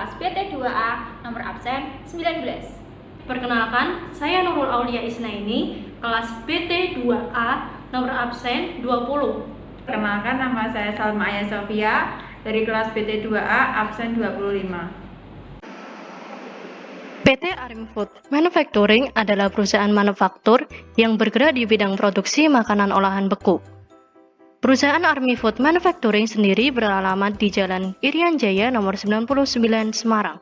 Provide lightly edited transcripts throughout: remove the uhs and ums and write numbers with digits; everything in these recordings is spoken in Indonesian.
kelas PT2A nomor absen 19. Perkenalkan, saya Nurul Aulia Isnaini, kelas PT2A nomor absen 20. Perkenalkan, nama saya Salma Aya Sofia dari kelas PT2A absen 25. PT Army Food Manufacturing adalah perusahaan manufaktur yang bergerak di bidang produksi makanan olahan beku. Perusahaan Army Food Manufacturing sendiri beralamat di Jalan Irian Jaya nomor 99 Semarang.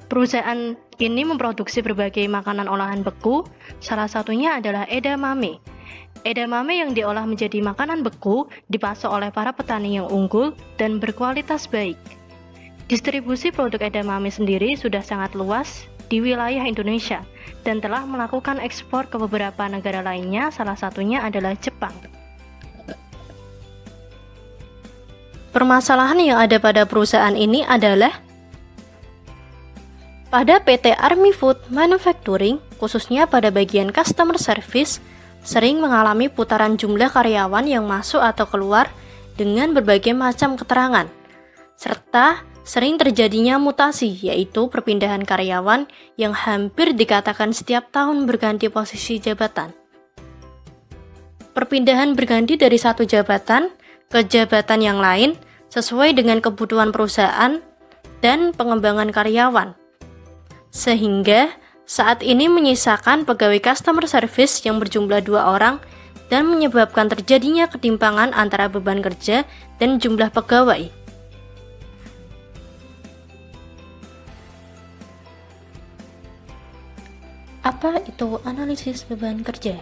Perusahaan ini memproduksi berbagai makanan olahan beku, salah satunya adalah edamame. Edamame yang diolah menjadi makanan beku dipasok oleh para petani yang unggul dan berkualitas baik. Distribusi produk edamame sendiri sudah sangat luas di wilayah Indonesia dan telah melakukan ekspor ke beberapa negara lainnya, salah satunya adalah Jepang. Permasalahan yang ada pada perusahaan ini adalah pada PT Army Food Manufacturing, khususnya pada bagian customer service, sering mengalami putaran jumlah karyawan yang masuk atau keluar dengan berbagai macam keterangan, serta sering terjadinya mutasi, yaitu perpindahan karyawan yang hampir dikatakan setiap tahun berganti posisi jabatan. Perpindahan berganti dari satu jabatan ke jabatan yang lain sesuai dengan kebutuhan perusahaan dan pengembangan karyawan. Sehingga saat ini menyisakan pegawai customer service yang berjumlah 2 orang dan menyebabkan terjadinya ketimpangan antara beban kerja dan jumlah pegawai. Apa itu analisis beban kerja?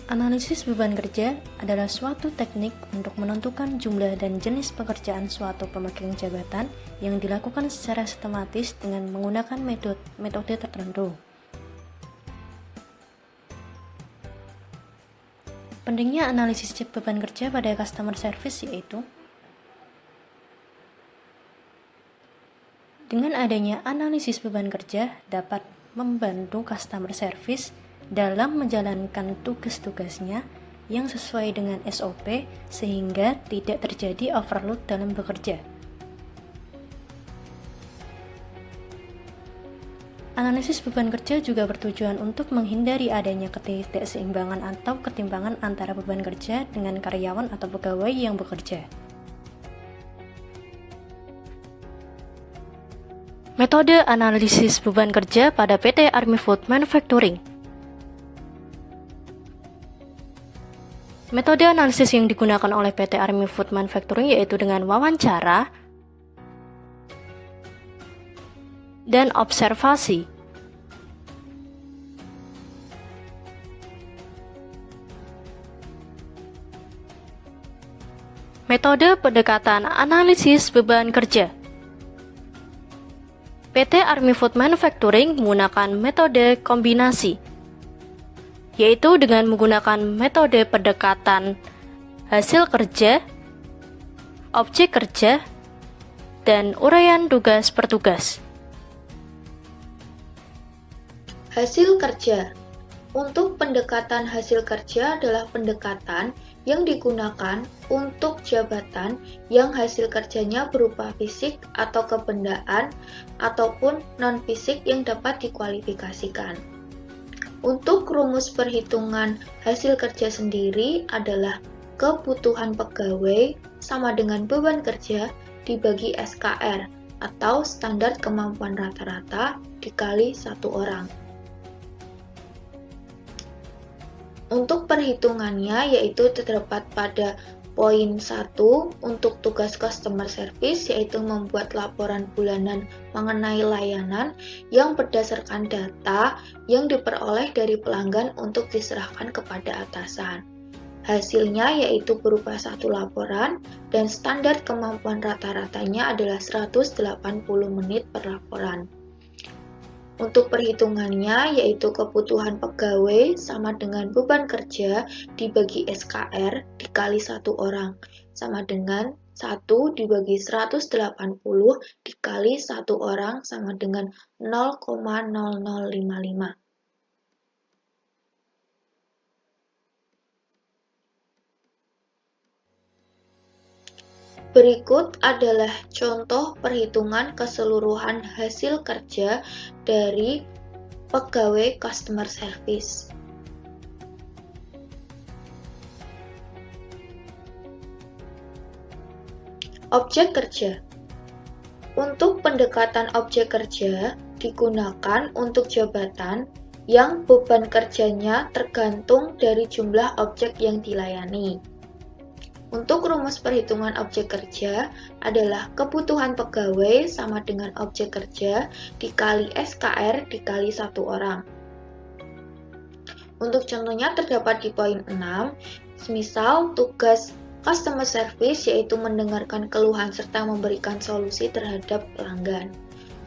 Analisis beban kerja adalah suatu teknik untuk menentukan jumlah dan jenis pekerjaan suatu pemegang jabatan yang dilakukan secara sistematis dengan menggunakan metode tertentu. Pentingnya analisis beban kerja pada customer service yaitu dengan adanya analisis beban kerja dapat membantu customer service dalam menjalankan tugas-tugasnya yang sesuai dengan SOP sehingga tidak terjadi overload dalam bekerja. Analisis beban kerja juga bertujuan untuk menghindari adanya ketidakseimbangan atau ketimpangan antara beban kerja dengan karyawan atau pegawai yang bekerja. Metode analisis beban kerja pada PT Army Food Manufacturing. Metode analisis yang digunakan oleh PT Army Food Manufacturing yaitu dengan wawancara dan observasi. Metode pendekatan analisis beban kerja. PT Army Food Manufacturing menggunakan metode kombinasi, yaitu dengan menggunakan metode pendekatan hasil kerja, objek kerja, dan uraian tugas per tugas. Hasil kerja. Untuk pendekatan hasil kerja adalah pendekatan yang digunakan untuk jabatan yang hasil kerjanya berupa fisik atau kebendaan ataupun non-fisik yang dapat dikualifikasikan. Untuk rumus perhitungan hasil kerja sendiri adalah kebutuhan pegawai sama dengan beban kerja dibagi SKR atau standar kemampuan rata-rata dikali 1 orang. Untuk perhitungannya yaitu terdapat pada poin 1 untuk tugas customer service yaitu membuat laporan bulanan mengenai layanan yang berdasarkan data yang diperoleh dari pelanggan untuk diserahkan kepada atasan. Hasilnya yaitu berupa 1 laporan dan standar kemampuan rata-ratanya adalah 180 menit per laporan. Untuk perhitungannya yaitu kebutuhan pegawai sama dengan beban kerja dibagi SKR dikali 1 orang sama dengan 1 dibagi 180 dikali 1 orang sama dengan 0,0055. Berikut adalah contoh perhitungan keseluruhan hasil kerja dari pegawai customer service. Objek kerja. Untuk pendekatan objek kerja digunakan untuk jabatan yang beban kerjanya tergantung dari jumlah objek yang dilayani. Untuk rumus perhitungan objek kerja adalah kebutuhan pegawai sama dengan objek kerja dikali SKR dikali 1 orang. Untuk contohnya terdapat di poin 6, semisal tugas customer service yaitu mendengarkan keluhan serta memberikan solusi terhadap pelanggan.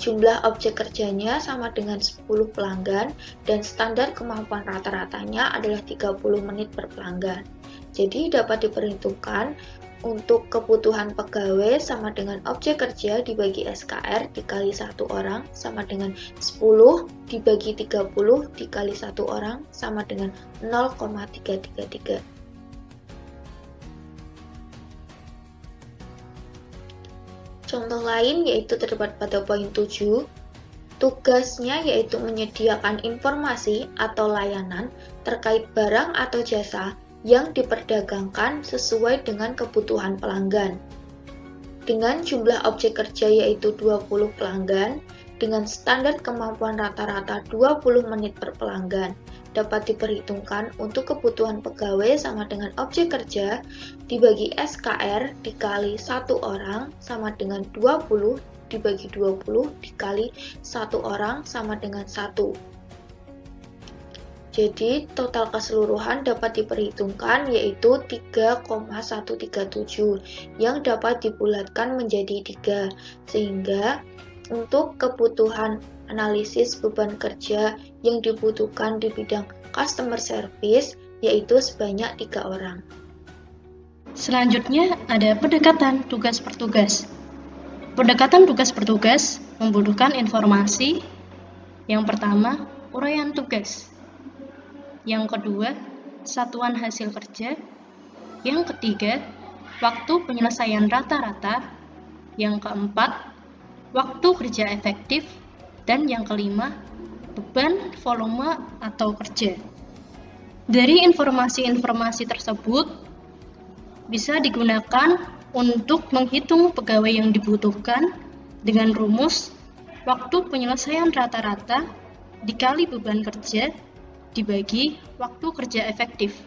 Jumlah objek kerjanya sama dengan 10 pelanggan dan standar kemampuan rata-ratanya adalah 30 menit per pelanggan. Jadi dapat diperhitungkan untuk kebutuhan pegawai sama dengan objek kerja dibagi SKR dikali 1 orang sama dengan 10 dibagi 30 dikali 1 orang sama dengan 0,333. Contoh lain yaitu terdapat pada poin 7. Tugasnya yaitu menyediakan informasi atau layanan terkait barang atau jasa yang diperdagangkan sesuai dengan kebutuhan pelanggan. Dengan jumlah objek kerja yaitu 20 pelanggan, dengan standar kemampuan rata-rata 20 menit per pelanggan, dapat diperhitungkan untuk kebutuhan pegawai sama dengan objek kerja dibagi SKR dikali 1 orang sama dengan 20 dibagi 20 dikali 1 orang sama dengan 1. Jadi, total keseluruhan dapat diperhitungkan yaitu 3,137 yang dapat dibulatkan menjadi 3, sehingga untuk kebutuhan analisis beban kerja yang dibutuhkan di bidang customer service yaitu sebanyak 3 orang. Selanjutnya ada pendekatan tugas per tugas. Pendekatan tugas per tugas membutuhkan informasi. Yang pertama, uraian tugas. Yang kedua, satuan hasil kerja. Yang ketiga, waktu penyelesaian rata-rata. Yang keempat, waktu kerja efektif. Dan yang kelima, beban, volume, atau kerja. Dari informasi-informasi tersebut, bisa digunakan untuk menghitung pegawai yang dibutuhkan dengan rumus waktu penyelesaian rata-rata dikali beban kerja dibagi waktu kerja efektif.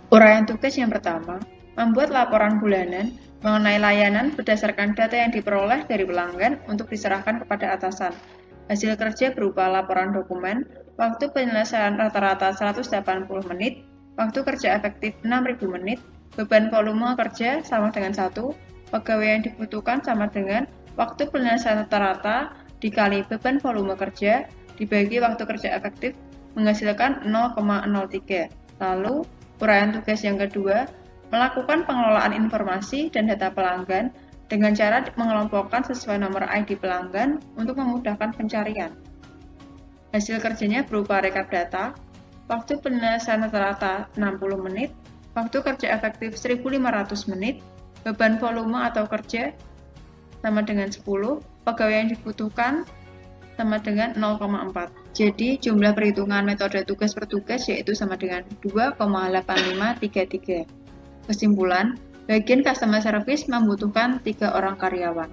Uraian tugas yang pertama, membuat laporan bulanan mengenai layanan berdasarkan data yang diperoleh dari pelanggan untuk diserahkan kepada atasan. Hasil kerja berupa laporan dokumen, waktu penyelesaian rata-rata 180 menit, waktu kerja efektif 6.000 menit, beban volume kerja sama dengan 1, pegawai yang dibutuhkan sama dengan waktu penyelesaian rata-rata dikali beban volume kerja dibagi waktu kerja efektif menghasilkan 0,03. Lalu, uraian tugas yang kedua, melakukan pengelolaan informasi dan data pelanggan dengan cara mengelompokkan sesuai nomor ID pelanggan untuk memudahkan pencarian. Hasil kerjanya berupa rekap data, waktu penyelesaian rata-rata 60 menit, waktu kerja efektif 1.500 menit, beban volume atau kerja sama dengan 10, pegawai yang dibutuhkan sama dengan 0,4. Jadi jumlah perhitungan metode tugas per tugas yaitu sama dengan 2,8533. Kesimpulan, bagian customer service membutuhkan 3 orang karyawan.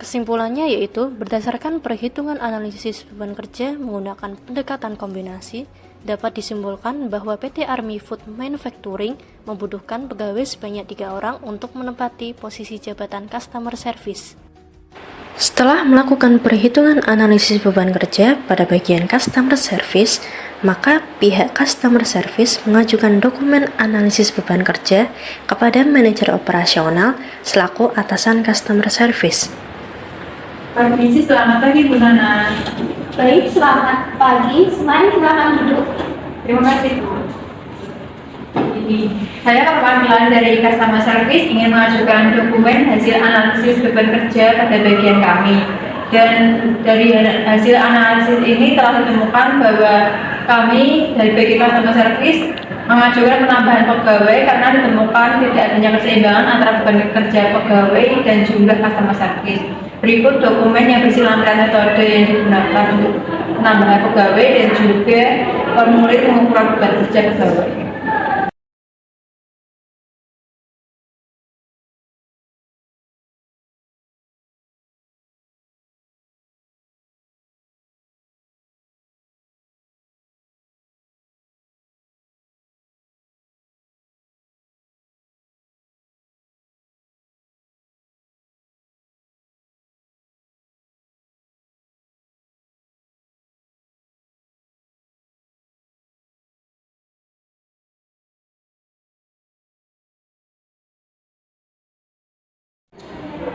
Kesimpulannya yaitu berdasarkan perhitungan analisis beban kerja menggunakan pendekatan kombinasi, dapat disimpulkan bahwa PT Army Food Manufacturing membutuhkan pegawai sebanyak 3 orang untuk menempati posisi jabatan customer service. Setelah melakukan perhitungan analisis beban kerja pada bagian customer service, maka pihak customer service mengajukan dokumen analisis beban kerja kepada manajer operasional selaku atasan customer service. Permisi, selamat pagi Bu Nana. Baik, selamat pagi. Mari silakan duduk. Terima kasih Bu. Ini, saya perwakilan dari customer service ingin mengajukan dokumen hasil analisis beban kerja pada bagian kami. Dan dari hasil analisis ini telah ditemukan bahwa Kami dari BK Customer Service mengajukan penambahan pegawai karena ditemukan tidak adanya keseimbangan antara beban kerja pegawai dan jumlah customer service. Berikut dokumen yang berisi lampiran metode yang digunakan untuk penambahan pegawai dan juga formulir pengukuran beban kerja pegawai.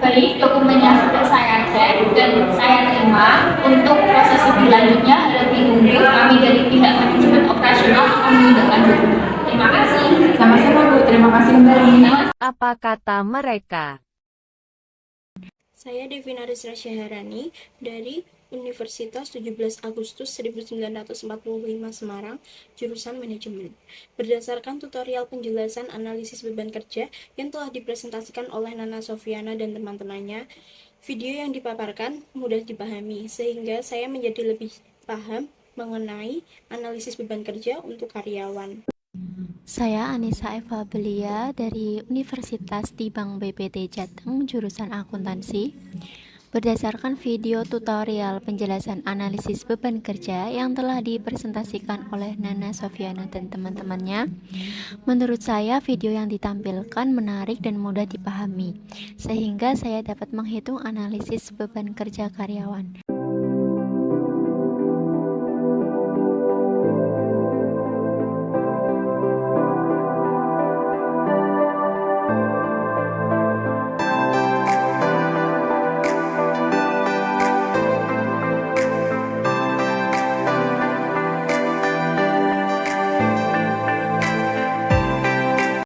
Baik, dokumennya sudah saya cek dan saya terima. Untuk proses lebih lanjutnya harap ditunggu. Kami dari pihak manajemen operasional akan menindaklanjuti. Terima kasih. Sama-sama Bu, terima kasih kembali. Apa kata mereka? Saya Devina Rizra Syaharani dari Universitas 17 Agustus 1945 Semarang, jurusan Manajemen. Berdasarkan tutorial penjelasan analisis beban kerja yang telah dipresentasikan oleh Nana Sofiana dan teman-temannya, video yang dipaparkan mudah dipahami, sehingga saya menjadi lebih paham mengenai analisis beban kerja untuk karyawan. Saya Anissa Eva Belia dari Universitas Tibang BPT Jateng, jurusan akuntansi. Berdasarkan video tutorial penjelasan analisis beban kerja yang telah dipresentasikan oleh Nana Sofiana dan teman-temannya, menurut saya video yang ditampilkan menarik dan mudah dipahami, sehingga saya dapat menghitung analisis beban kerja karyawan.